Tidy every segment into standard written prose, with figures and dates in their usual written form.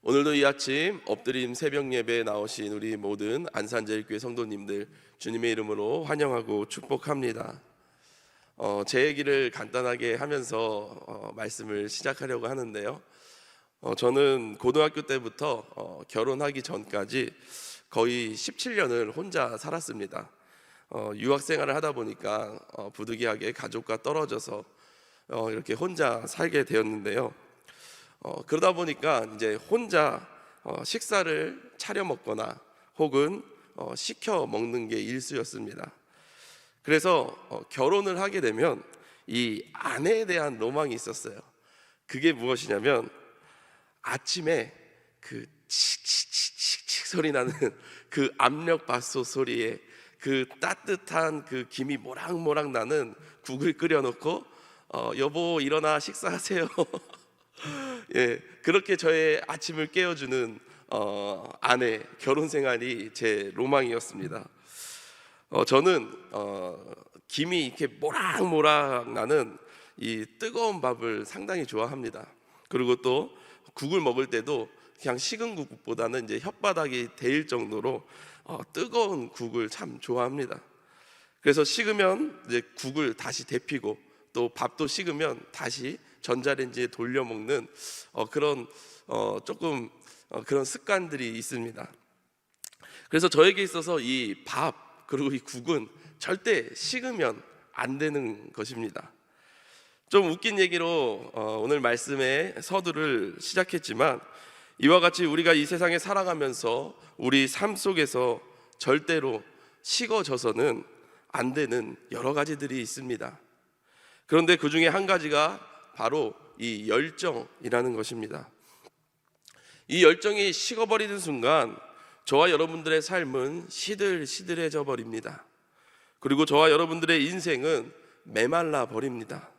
오늘도 이 아침 엎드림 새벽 예배에 나오신 우리 모든 안산제일교회 성도님들 주님의 이름으로 환영하고 축복합니다. 제 얘기를 간단하게 하면서 말씀을 시작하려고 하는데요. 저는 고등학교 때부터 결혼하기 전까지 거의 17년을 혼자 살았습니다. 유학생활을 하다 보니까 부득이하게 가족과 떨어져서 이렇게 혼자 살게 되었는데요. 그러다 보니까 이제 혼자 식사를 차려 먹거나 혹은 시켜 먹는 게 일수였습니다. 그래서 결혼을 하게 되면 이 아내에 대한 로망이 있었어요. 그게 무엇이냐면 아침에 그 칙칙칙칙 소리 나는 그 압력밥솥 소리에 그 따뜻한 그 김이 모락모락 나는 국을 끓여놓고 여보 일어나 식사하세요. 예, 그렇게 저의 아침을 깨워주는 아내, 결혼 생활이 제 로망이었습니다. 저는 김이 이렇게 모락모락 나는 이 뜨거운 밥을 상당히 좋아합니다. 그리고 또 국을 먹을 때도 그냥 식은 국보다는 이제 혓바닥이 데일 정도로 뜨거운 국을 참 좋아합니다. 그래서 식으면 이제 국을 다시 데피고 또 밥도 식으면 다시 전자레인지에 돌려 먹는 그런 조금 그런 습관들이 있습니다. 그래서 저에게 있어서 이 밥 그리고 이 국은 절대 식으면 안 되는 것입니다. 좀 웃긴 얘기로 오늘 말씀의 서두를 시작했지만 이와 같이 우리가 이 세상에 살아가면서 우리 삶 속에서 절대로 식어져서는 안 되는 여러 가지들이 있습니다. 그런데 그 중에 한 가지가 바로 이 열정이라는 것입니다. 이 열정이 식어버리는 순간 저와 여러분들의 삶은 시들시들해져 버립니다. 그리고 저와 여러분들의 인생은 메말라 버립니다.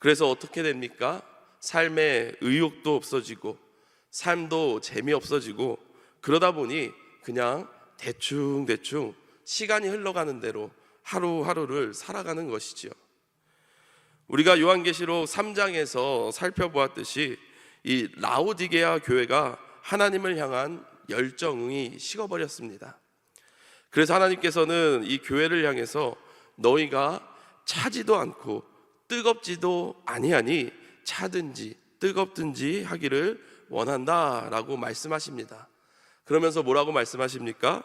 그래서 어떻게 됩니까? 삶에 의욕도 없어지고 삶도 재미없어지고 그러다 보니 그냥 대충 시간이 흘러가는 대로 하루하루를 살아가는 것이지요. 우리가 요한계시록 3장에서 살펴보았듯이 이 라오디게아 교회가 하나님을 향한 열정이 식어버렸습니다. 그래서 하나님께서는 이 교회를 향해서 너희가 차지도 않고 뜨겁지도 아니하니 차든지 뜨겁든지 하기를 원한다라고 말씀하십니다. 그러면서 뭐라고 말씀하십니까?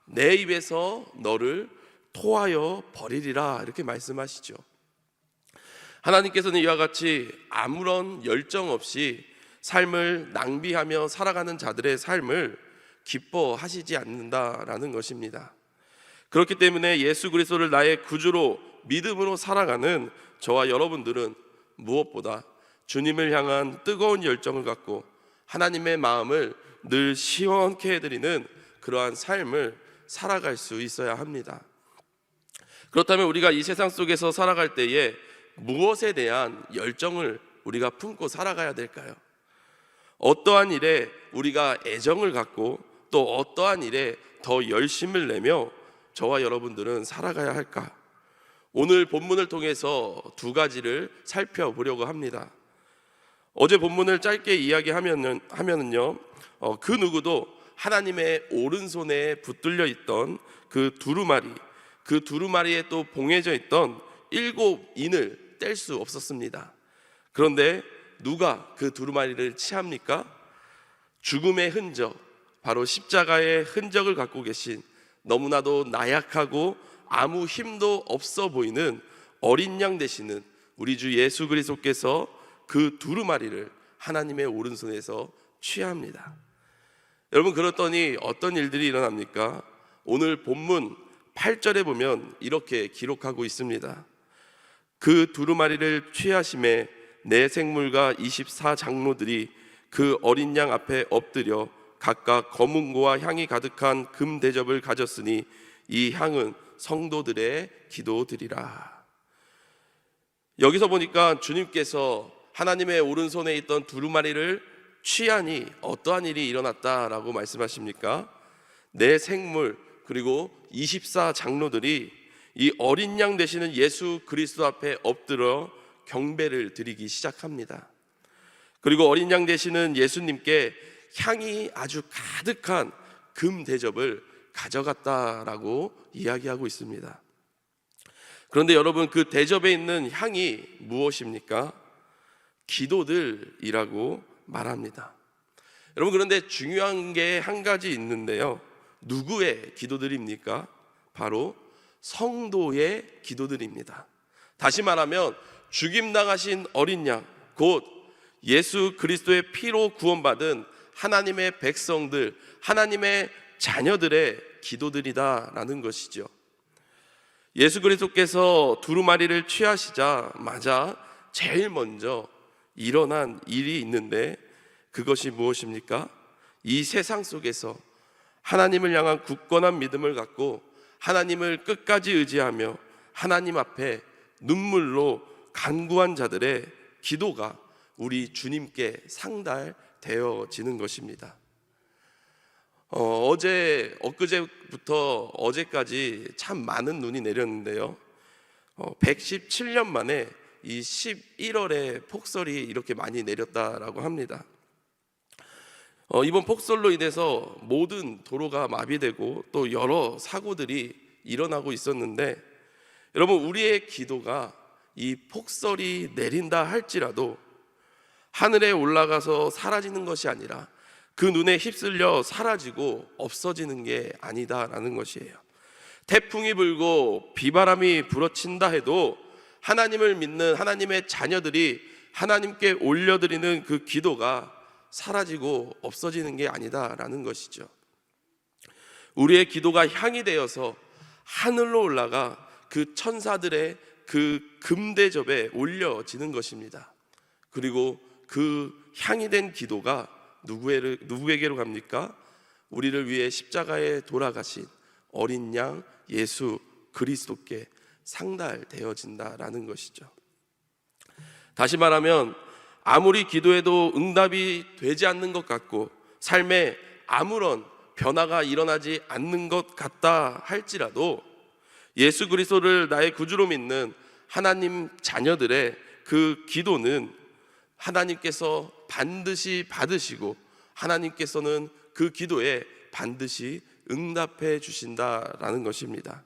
내 입에서 너를 토하여 버리리라 이렇게 말씀하시죠. 하나님께서는 이와 같이 아무런 열정 없이 삶을 낭비하며 살아가는 자들의 삶을 기뻐하시지 않는다라는 것입니다. 그렇기 때문에 예수 그리스도를 나의 구주로 믿음으로 살아가는 저와 여러분들은 무엇보다 주님을 향한 뜨거운 열정을 갖고 하나님의 마음을 늘 시원케 해드리는 그러한 삶을 살아갈 수 있어야 합니다. 그렇다면 우리가 이 세상 속에서 살아갈 때에 무엇에 대한 열정을 우리가 품고 살아가야 될까요? 어떠한 일에 우리가 애정을 갖고 또 어떠한 일에 더 열심을 내며 저와 여러분들은 살아가야 할까? 오늘 본문을 통해서 두 가지를 살펴보려고 합니다. 어제 본문을 짧게 이야기하면은요, 그 누구도 하나님의 오른손에 붙들려 있던 그 두루마리에 또 봉해져 있던 7인을 뗄 수 없었습니다. 그런데 누가 그 두루마리를 취합니까? 죽음의 흔적, 바로 십자가의 흔적을 갖고 계신 너무나도 나약하고 아무 힘도 없어 보이는 어린 양 되시는 우리 주 예수 그리스도께서 그 두루마리를 하나님의 오른손에서 취합니다. 여러분, 그렇더니 어떤 일들이 일어납니까? 오늘 본문 8절에 보면 이렇게 기록하고 있습니다. 그 두루마리를 취하심에 네 생물과 24장로들이 그 어린 양 앞에 엎드려 각각 검은고와 향이 가득한 금 대접을 가졌으니 이 향은 성도들의 기도드리라. 여기서 보니까 주님께서 하나님의 오른손에 있던 두루마리를 취하니 어떠한 일이 일어났다라고 말씀하십니까? 네 생물 그리고 24장로들이 이 어린 양 되시는 예수 그리스도 앞에 엎드려 경배를 드리기 시작합니다. 그리고 어린 양 되시는 예수님께 향이 아주 가득한 금 대접을 가져갔다라고 이야기하고 있습니다. 그런데 여러분, 그 대접에 있는 향이 무엇입니까? 기도들이라고 말합니다. 여러분, 그런데 중요한 게 한 가지 있는데요. 누구의 기도들입니까? 바로 성도의 기도들입니다. 다시 말하면 죽임당하신 어린 양, 곧 예수 그리스도의 피로 구원받은 하나님의 백성들, 하나님의 자녀들의 기도들이다라는 것이죠. 예수 그리스도께서 두루마리를 취하시자마자 제일 먼저 일어난 일이 있는데, 그것이 무엇입니까? 이 세상 속에서 하나님을 향한 굳건한 믿음을 갖고 하나님을 끝까지 의지하며 하나님 앞에 눈물로 간구한 자들의 기도가 우리 주님께 상달되어지는 것입니다. 엊그제부터 어제까지 참 많은 눈이 내렸는데요. 117년 만에 이 11월에 폭설이 이렇게 많이 내렸다라고 합니다. 이번 폭설로 인해서 모든 도로가 마비되고 또 여러 사고들이 일어나고 있었는데, 여러분, 우리의 기도가 이 폭설이 내린다 할지라도 하늘에 올라가서 사라지는 것이 아니라 그 눈에 휩쓸려 사라지고 없어지는 게 아니다라는 것이에요. 태풍이 불고 비바람이 불어친다 해도 하나님을 믿는 하나님의 자녀들이 하나님께 올려드리는 그 기도가 사라지고 없어지는 게 아니다라는 것이죠. 우리의 기도가 향이 되어서 하늘로 올라가 그 천사들의 그 금대접에 올려지는 것입니다. 그리고 그 향이 된 기도가 누구에게로 갑니까? 우리를 위해 십자가에 돌아가신 어린 양 예수 그리스도께 상달되어진다라는 것이죠. 다시 말하면 아무리 기도해도 응답이 되지 않는 것 같고 삶에 아무런 변화가 일어나지 않는 것 같다 할지라도 예수 그리스도를 나의 구주로 믿는 하나님 자녀들의 그 기도는 하나님께서 반드시 받으시고 하나님께서는 그 기도에 반드시 응답해 주신다라는 것입니다.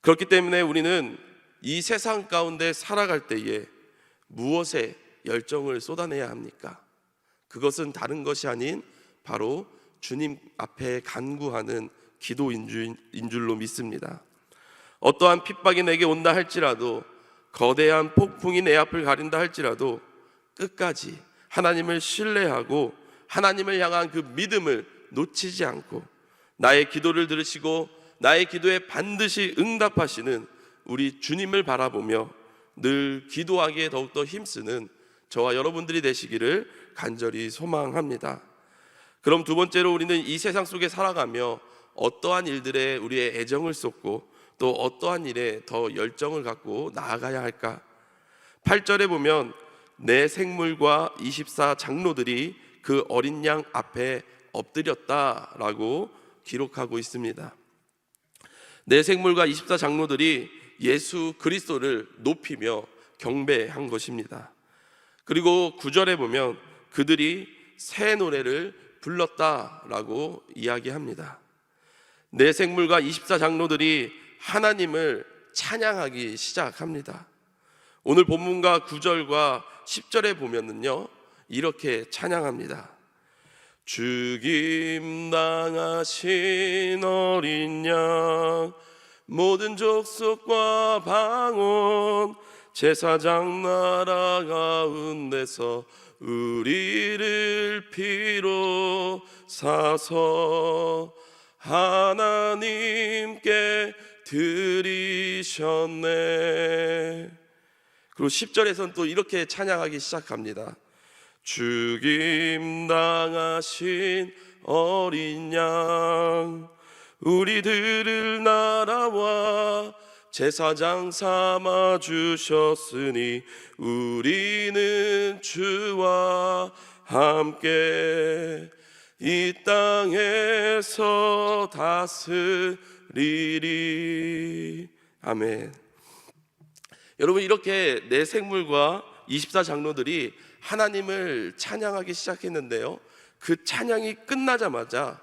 그렇기 때문에 우리는 이 세상 가운데 살아갈 때에 무엇에 열정을 쏟아내야 합니까? 그것은 다른 것이 아닌 바로 주님 앞에 간구하는 기도인 줄로 믿습니다. 어떠한 핍박이 내게 온다 할지라도, 거대한 폭풍이 내 앞을 가린다 할지라도 끝까지 하나님을 신뢰하고 하나님을 향한 그 믿음을 놓치지 않고 나의 기도를 들으시고 나의 기도에 반드시 응답하시는 우리 주님을 바라보며 늘 기도하기에 더욱더 힘쓰는 저와 여러분들이 되시기를 간절히 소망합니다. 그럼 두 번째로, 우리는 이 세상 속에 살아가며 어떠한 일들에 우리의 애정을 쏟고 또 어떠한 일에 더 열정을 갖고 나아가야 할까? 8절에 보면 내 생물과 24 장로들이 그 어린 양 앞에 엎드렸다라고 기록하고 있습니다. 내 생물과 24 장로들이 예수 그리스도를 높이며 경배한 것입니다. 그리고 9절에 보면 그들이 새 노래를 불렀다라고 이야기합니다. 내 생물과 24 장로들이 하나님을 찬양하기 시작합니다. 오늘 본문과 9절과 10절에 보면은요, 이렇게 찬양합니다. 죽임 당하신 어린 양, 모든 족속과 방언, 제사장 나라 가운데서 우리를 피로 사서 하나님께 드리셨네. 그리고 10절에서는 또 이렇게 찬양하기 시작합니다. 죽임 당하신 어린 양, 우리들을 나라와 제사장 삼아 주셨으니 우리는 주와 함께 이 땅에서 다스리리. 아멘. 여러분, 이렇게 내 생물과 24 장로들이 하나님을 찬양하기 시작했는데요, 그 찬양이 끝나자마자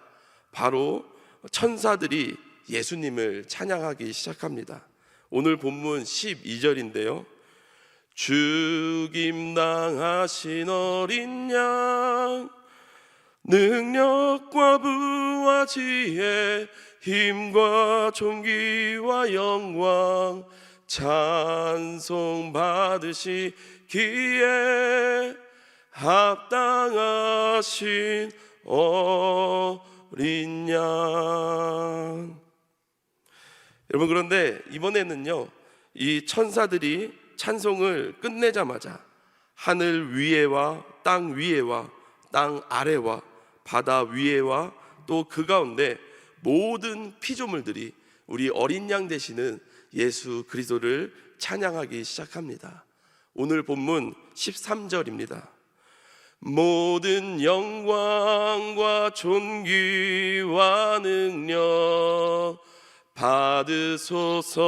바로 천사들이 예수님을 찬양하기 시작합니다. 오늘 본문 12절인데요. 죽임당하신 어린 양, 능력과 부와 지혜, 힘과 존귀와 영광 찬송 받으시기에 합당하신 어린 양. 여러분, 그런데 이번에는요, 이 천사들이 찬송을 끝내자마자 하늘 위에와 땅 위에와 땅 아래와 바다 위에와 또 그 가운데 모든 피조물들이 우리 어린 양 되시는 예수 그리스도를 찬양하기 시작합니다. 오늘 본문 13절입니다. 모든 영광과 존귀와 능력 받으소서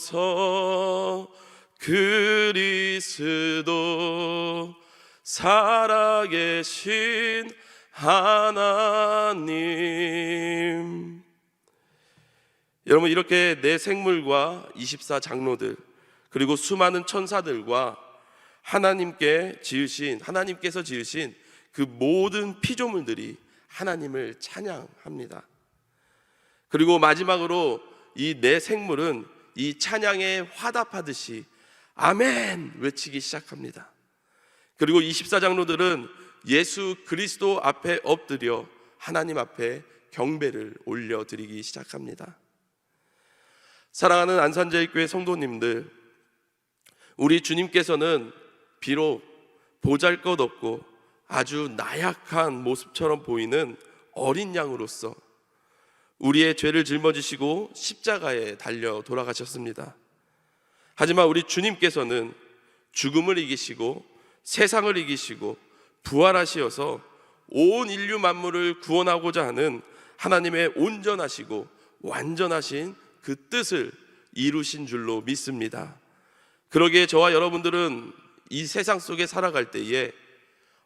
받으소서. 그리스도 살아계신 하나님. 여러분, 이렇게 내 생물과 24장로들 그리고 수많은 천사들과 하나님께서 지으신 그 모든 피조물들이 하나님을 찬양합니다. 그리고 마지막으로 이 내 생물은 이 찬양에 화답하듯이 아멘 외치기 시작합니다. 그리고 24장로들은 예수 그리스도 앞에 엎드려 하나님 앞에 경배를 올려드리기 시작합니다. 사랑하는 안산제일교회 성도님들, 우리 주님께서는 비록 보잘것없고 아주 나약한 모습처럼 보이는 어린 양으로서 우리의 죄를 짊어지시고 십자가에 달려 돌아가셨습니다. 하지만 우리 주님께서는 죽음을 이기시고 세상을 이기시고 부활하시어서 온 인류 만물을 구원하고자 하는 하나님의 온전하시고 완전하신 그 뜻을 이루신 줄로 믿습니다. 그러기에 저와 여러분들은 이 세상 속에 살아갈 때에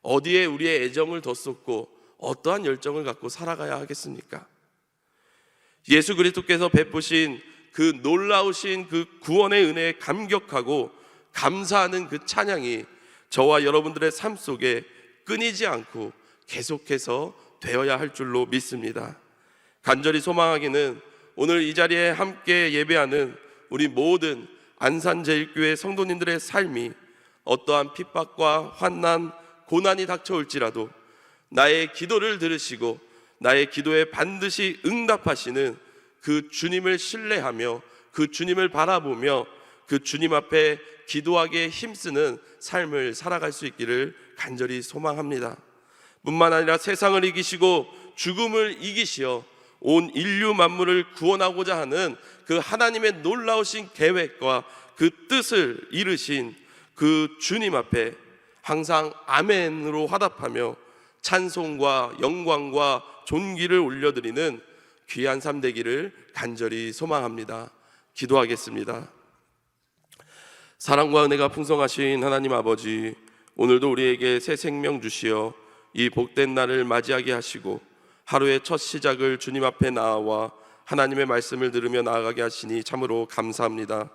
어디에 우리의 애정을 더 쏟고 어떠한 열정을 갖고 살아가야 하겠습니까? 예수 그리스도께서 베푸신 그 놀라우신 그 구원의 은혜에 감격하고 감사하는 그 찬양이 저와 여러분들의 삶 속에 끊이지 않고 계속해서 되어야 할 줄로 믿습니다. 간절히 소망하기는 오늘 이 자리에 함께 예배하는 우리 모든 안산제일교회 성도님들의 삶이 어떠한 핍박과 환난, 고난이 닥쳐올지라도 나의 기도를 들으시고 나의 기도에 반드시 응답하시는 그 주님을 신뢰하며 그 주님을 바라보며 그 주님 앞에 기도하기에 힘쓰는 삶을 살아갈 수 있기를 간절히 소망합니다. 뿐만 아니라 세상을 이기시고 죽음을 이기시어 온 인류 만물을 구원하고자 하는 그 하나님의 놀라우신 계획과 그 뜻을 이루신 그 주님 앞에 항상 아멘으로 화답하며 찬송과 영광과 존귀를 올려드리는 귀한 삶 되기를 간절히 소망합니다. 기도하겠습니다. 사랑과 은혜가 풍성하신 하나님 아버지, 오늘도 우리에게 새 생명 주시어 이 복된 날을 맞이하게 하시고 하루의 첫 시작을 주님 앞에 나아와 하나님의 말씀을 들으며 나아가게 하시니 참으로 감사합니다.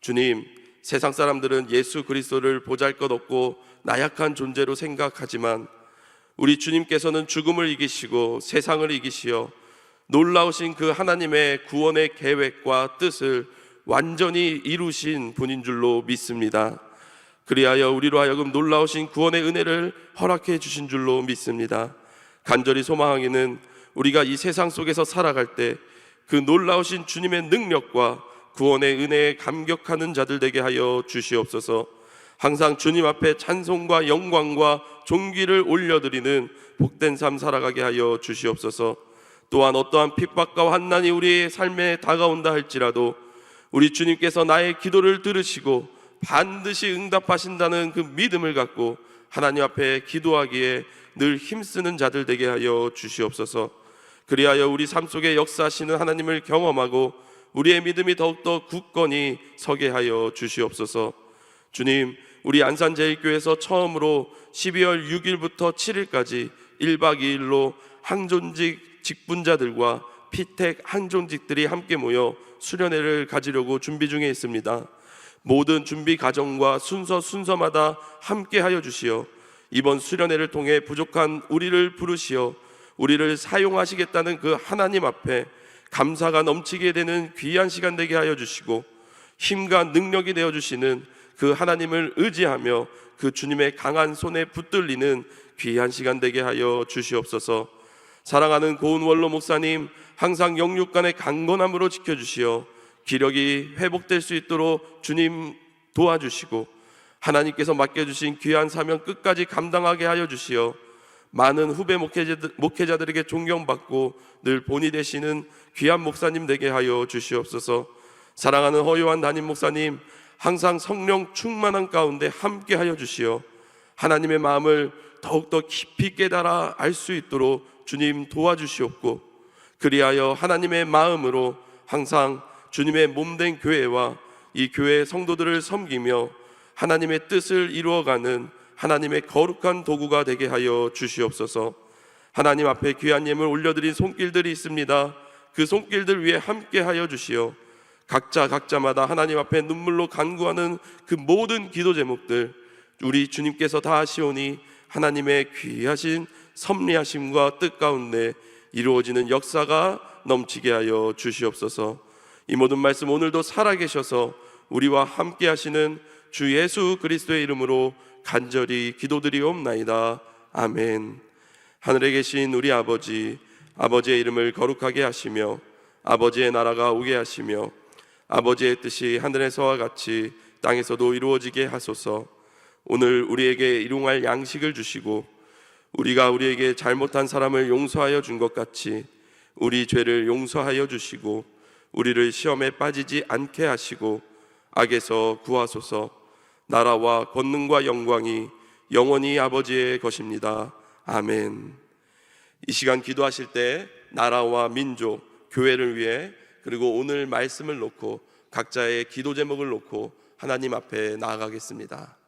주님, 세상 사람들은 예수 그리스도를 보잘것없고 나약한 존재로 생각하지만 우리 주님께서는 죽음을 이기시고 세상을 이기시어 놀라우신 그 하나님의 구원의 계획과 뜻을 완전히 이루신 분인 줄로 믿습니다. 그리하여 우리로 하여금 놀라우신 구원의 은혜를 허락해 주신 줄로 믿습니다. 간절히 소망하기는 우리가 이 세상 속에서 살아갈 때 그 놀라우신 주님의 능력과 구원의 은혜에 감격하는 자들 되게 하여 주시옵소서. 항상 주님 앞에 찬송과 영광과 존귀를 올려드리는 복된 삶 살아가게 하여 주시옵소서. 또한 어떠한 핍박과 환난이 우리의 삶에 다가온다 할지라도 우리 주님께서 나의 기도를 들으시고 반드시 응답하신다는 그 믿음을 갖고 하나님 앞에 기도하기에 늘 힘쓰는 자들 되게 하여 주시옵소서. 그리하여 우리 삶 속에 역사하시는 하나님을 경험하고 우리의 믿음이 더욱더 굳건히 서게 하여 주시옵소서. 주님, 우리 안산제일교회에서 처음으로 12월 6일부터 7일까지 1박 2일로 항존직 직분자들과 피택 항존직들이 함께 모여 수련회를 가지려고 준비 중에 있습니다. 모든 준비 과정과 순서마다 함께 하여 주시어 이번 수련회를 통해 부족한 우리를 부르시어 우리를 사용하시겠다는 그 하나님 앞에 감사가 넘치게 되는 귀한 시간 되게 하여 주시고, 힘과 능력이 되어 주시는 그 하나님을 의지하며 그 주님의 강한 손에 붙들리는 귀한 시간 되게 하여 주시옵소서. 사랑하는 고은원로 목사님, 항상 영육간의 강건함으로 지켜주시어 기력이 회복될 수 있도록 주님 도와주시고, 하나님께서 맡겨주신 귀한 사명 끝까지 감당하게 하여 주시어 많은 후배 목회자들에게 존경받고 늘 본이 되시는 귀한 목사님 되게 하여 주시옵소서. 사랑하는 허요한 담임 목사님, 항상 성령 충만한 가운데 함께 하여 주시어 하나님의 마음을 더욱더 깊이 깨달아 알 수 있도록 주님 도와주시옵고, 그리하여 하나님의 마음으로 항상 주님의 몸된 교회와 이 교회의 성도들을 섬기며 하나님의 뜻을 이루어가는 하나님의 거룩한 도구가 되게 하여 주시옵소서. 하나님 앞에 귀한 예물 올려드린 손길들이 있습니다. 그 손길들 위에 함께 하여 주시어 각자마다 하나님 앞에 눈물로 간구하는 그 모든 기도 제목들 우리 주님께서 다 하시오니 하나님의 귀하신 섭리하심과 뜻 가운데 이루어지는 역사가 넘치게 하여 주시옵소서. 이 모든 말씀 오늘도 살아계셔서 우리와 함께 하시는 주 예수 그리스도의 이름으로 간절히 기도드리옵나이다. 아멘. 하늘에 계신 우리 아버지, 아버지의 이름을 거룩하게 하시며 아버지의 나라가 오게 하시며 아버지의 뜻이 하늘에서와 같이 땅에서도 이루어지게 하소서. 오늘 우리에게 일용할 양식을 주시고 우리가 우리에게 잘못한 사람을 용서하여 준 것 같이 우리 죄를 용서하여 주시고 우리를 시험에 빠지지 않게 하시고 악에서 구하소서. 나라와 권능과 영광이 영원히 아버지의 것입니다. 아멘. 이 시간 기도하실 때 나라와 민족, 교회를 위해 그리고 오늘 말씀을 놓고 각자의 기도 제목을 놓고 하나님 앞에 나아가겠습니다.